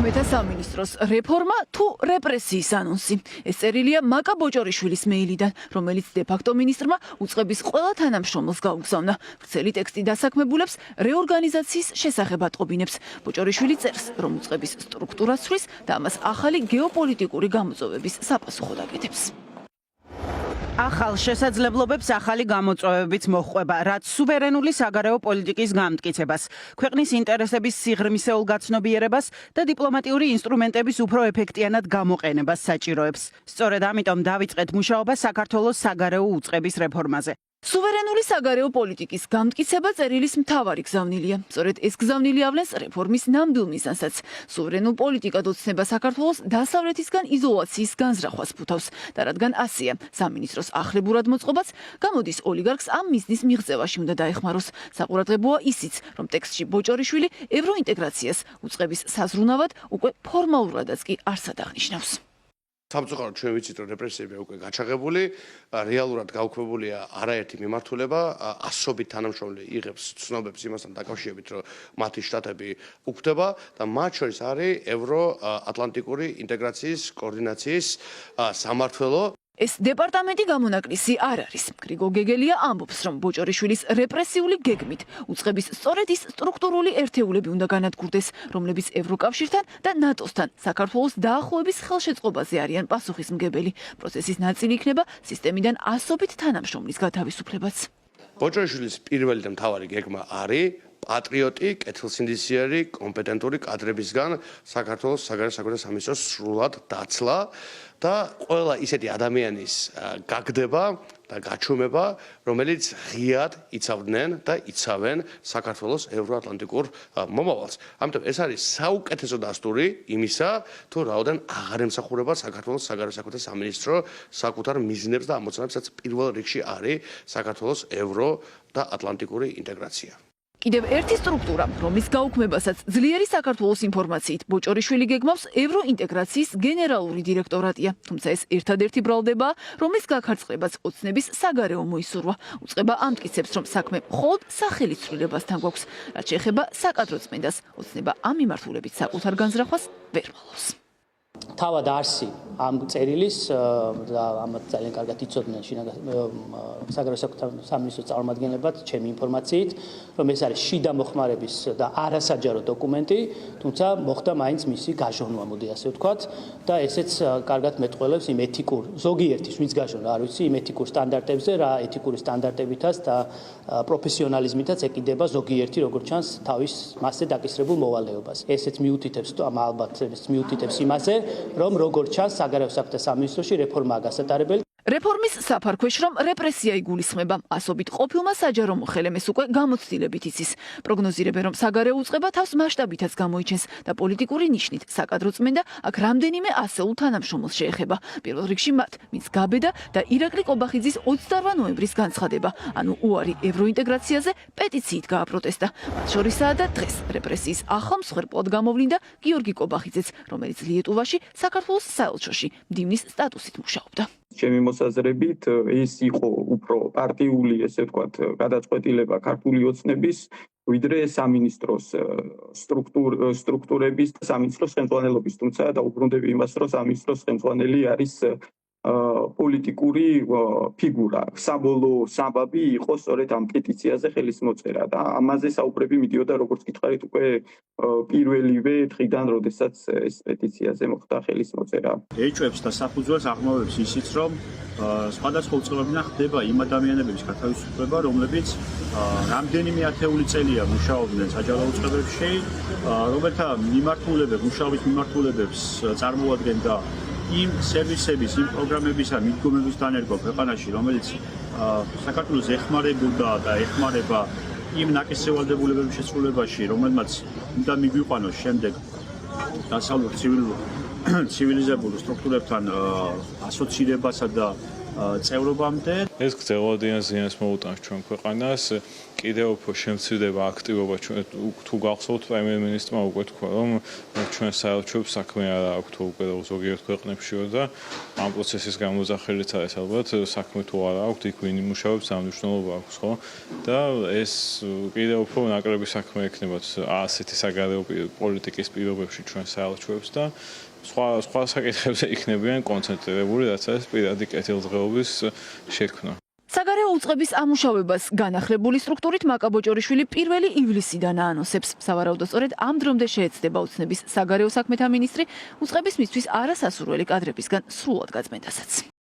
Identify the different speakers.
Speaker 1: საქმეთა სამინისტროს რეფორმა თუ რეპრესიის ანონსი. ეს წერილია მაკა ბოჭორიშვილის მეილიდან, რომელიც დე-ფაქტო მინისტრმა უწყების ყველა თანამშრომელს გაუგზავნა. ვრცელი ტექსტი დასაქმებულებს რეორგანიზაციის შესახებ ატყობინებს. ბოჭორიშვილი წერს, რომ უწყების სტრუქტურას ცვლის და ამას ახალი გეოპოლიტიკური გამოწვევების საფასუხოდ აკეთებს.
Speaker 2: ახალ შესაძლებლობებს ახალი გამოწვევებიც მოჰყვება, რაც სუვერენული საგარეო პოლიტიკის გამტკიცებას, ქვეყნის ინტერესების სიღრმისეულ გაცნობიერებას და დიპლომატიური ინსტრუმენტების უფრო ეფექტიანად გამოყენებას საჭიროებს. სწორედ ამიტომ დავიწყეთ მუშაობა საქართველოს საგარეო უწყების რეფორმაზე. სუვერენული საგარეო პოლიტიკის გამტკიცება წერილის მთავარი გზავნილია. სწორედ ეს გზავნილი ავლენს რეფორმის ნამდვილ მიზანსაც. სუვერენულ პოლიტიკად ოცნება საქართველოს დასავლეთისგან იზოლაციის განზრახვას ფუთავს და რადგან ასია სამინისტროს ახლებურად მოწყობაც, გამოდის ოლიგარქს ამ მიზნის მიღწევაში უნდა დაეხმაროს. საყურადღებოა ისიც, რომ ტექსტში ბოჭორიშვილი ევროინტეგრაციას უწყების საზრუნავად უკვე ფორმალურადაც კი არსად აღნიშნავს.
Speaker 3: სამწუხაროდ ჩვენ ვიცით, რომ რეპრესიები უკვე გაჩაღებული, რეალურად გაუქმებულია არაერთი მიმართულება, ასობით თანამშრომელი იღებს ცნობებს იმასთან დაკავშირებით, რომ მათი შტატები უქმდება და მათ შორის არის ევროატლანტიკური ინტეგრაციის კოორდინაციის სამმართველო. ეს დეპარტამენტი გამონაკლისი არ არის. გრიგო გეგელია ამბობს, რომ ბოჭორიშვილის რეპრესიული გეგმით უწყების სწორედ ის სტრუქტურული ერთეულები უნდა განადგურდეს, რომლებიც ევროკავშირთან და ნატოსთან საქართველოს დაახლოების ხელშეწყობაზე არიან პასუხისმგებელი. პროცესის ნაწილი იქნება სისტემიდან ასობით თანამშრომლის გათავისუფლებაც. ბოჭორიშვილის პირველი და მთავარი გეგმა არის პატრიოტი, კეთილსინდისიერი, კომპეტენტური კადრებისგან საქართველოს საგარეო საქმეთა სამინისტროს სრულად დაცლა და ყველა ისეთი ადამიანის გაგდება და გაჩვენება, რომელიც ღიად იცავდნენ და იცავენ საქართველოს ევროატლანტიკურ მომავალს. ამიტომ ეს არის საუკეთესო დასტური იმისა, თუ რაოდენ აღარ ემსახურება საქართველოს საგარეო საქმეთა სამინისტრო საკუთარ მიზნებს და ამოცანებს, რაც პირველ რიგში არის საქართველოს ევრო და ატლანტიკური ინტეგრაცია. კიდევ ერთი სტრუქტურა, რომლის გაუქმებასაც ძლიერი საქართველოს ინფორმაციით ბოჭორიშვილი გეგმავს ევროინტეგრაციის გენერალური დირექტორატია. თუმცა ეს ერთადერთი ბრალდებაა, რომლის გაქარწყლებას ოცნების საგარეო მოისურვა. უწყება ამტკიცებს, რომ საქმე მხოლოდ სახელის ცვლილებასთან გვაქვს. რაც შეეხება საკადრო წმენდას, ოცნება ამ მიმართულებით საკუთარ განზრახვას ვერ მალავს.
Speaker 4: თავად არსი ამ წერილის და ამათ ძალიან კარგად იცოდნენ საგარეო საქმეთა სამინისტროს წარმომადგენლებად ჩემი ინფორმაციით, რომ ეს არის შიდა მოხმარების და არასაჯარო დოკუმენტი, თუმცა მოხდა მაინც მისი გაჟონვა, მოდი ასე ვთქვათ, და ესეც კარგად მეტყველებს იმ ეთიკურ, ზოგიერთის ვინც გაჟონვა, არ ვიცი, იმ ეთიკურ სტანდარტებზე, რა ეთიკური სტანდარტებითაც და პროფესიონალიზმითაც ეკიდება ზოგიერთი, როგორც ჩანს, თავის მასზე დაკისრებულ მოვალეობას. ესეც მიუთითებს ალბათ მიუთითებს იმაზე, რომ როგორც ჩანს საგარეო საქმეთა სამინისტროში რეფორმაა გასატარებელი.
Speaker 1: რეფორმის საფარქვეშ რომ რეპრესია იგულისხმება, ასობით ყოფილმა საჯარო მოხელემეს უკვე გამოცდილებით იცის. პროგნოზირებენ, რომ საგარეო უწყება თავს მასშტაბითაც გამოიჩენს და პოლიტიკური ნიშნით საკადრო წმენდა აქ რამდენიმე ასეულ თანამშრომელს შეეხება. პირველ რიგში მათ, ვინც გაბედა და ირაკლი კობახიძის 28 ნოემბრის განცხადება, ანუ უარი ევროინტეგრაციაზე პეტიციით გააპროტესტა. მათ შორისაა და დღეს რეპრესიის ახალ მსხვერპლად გამოვლინდა გიორგი კობახიძეც, რომელიც ლიეტუვაში საქართველოს საელჩოში მდივნის სტატუსით მუშაობდა.
Speaker 5: ჩემი მოსაზრებით ეს იყო უფრო პარტიული, ესე ვთქვათ, გადაწყვეტილება ქართული ოცნების, ვიდრე სამინისტროს სტრუქტურების და სამინისტროს ხელმძღვანელობის, თუმცა დაუბრუნდები იმას, რომ სამინისტროს ხელმძღვანელი არის პოლიტიკური ფიგურა. საბოლოო საბაბი იყო სწორედ ამ პეტიციაზე ხელის მოწერა და ამაზე საუბრები მიდიოდა, როგორც გითხარით, უკვე პირველივე დღიდან, როდესაც ეს პეტიციაზე მოხდა ხელის მოწერა.
Speaker 6: ეჭვებს და საფუძველს აღმავებს ისიც, რომ სხვადასხვა უწყებებიდან ხდება იმ ადამიანების გათავისუფლება, რომლებიც რამდენიმე ათეული წელია მუშაობდნენ საჯარო უწყებებში, რომელთა მუშაობის მიმართულებებს წარმოადგენდა იმ სერვისების, იმ პროგრამებისა მიდგომების დანერგვა ქვეყანაში, რომელიც საქართველოს ეხმარებოდა და ეხმარება იმ ნაკისევალდებულებების შესრულებაში, რომელმაც უნდა მიგვიყვანოს შემდეგ დასავლურ ცივილიზებულ სტრუქტურებთან ასოცირებასა და წევრობამდე.
Speaker 7: ეს გრძელვადიან ზიანს მოუტანს ჩვენ ქვეყანას. კიდევ უფრო შემცირდება აქტივობა ჩვენ თუ გახსოვთ პრემიერ-მინისტრმა უკვე თქვა რომ ჩვენ საელჩოებს საქმე არ აქვს თუ უკვე ზოგიერთ ქვეყნებშიო და ამ პროცესის გამოძახილიც არის ალბათ საქმე თუ არ აქვს იქ ვინ იმუშავებს ამ მნიშვნელობა აქვს ხო და ეს კიდევ უფრო ნაკლები საქმე ექნებათ ასეთი საგარეო პოლიტიკის პირობებში ჩვენ საელჩოებს და სხვა საკითხებზე იქნებიან კონცენტრირებული რაც არის პირადი კეთილდღეობის შექმნა.
Speaker 1: საგარეო უწყების ამუშავებას განახლებული სტრუქტურით მაკა ბოჭორიშვილი 1 ივლისიდან აანონსებს. სავარაუდოდ სწორედ ამ დრომდე შეეცდება ოცნების საგარეო საქმეთა მინისტრი უწყების მისთვის არასასურველი კადრებისგან სრულად გაწმენდასაც.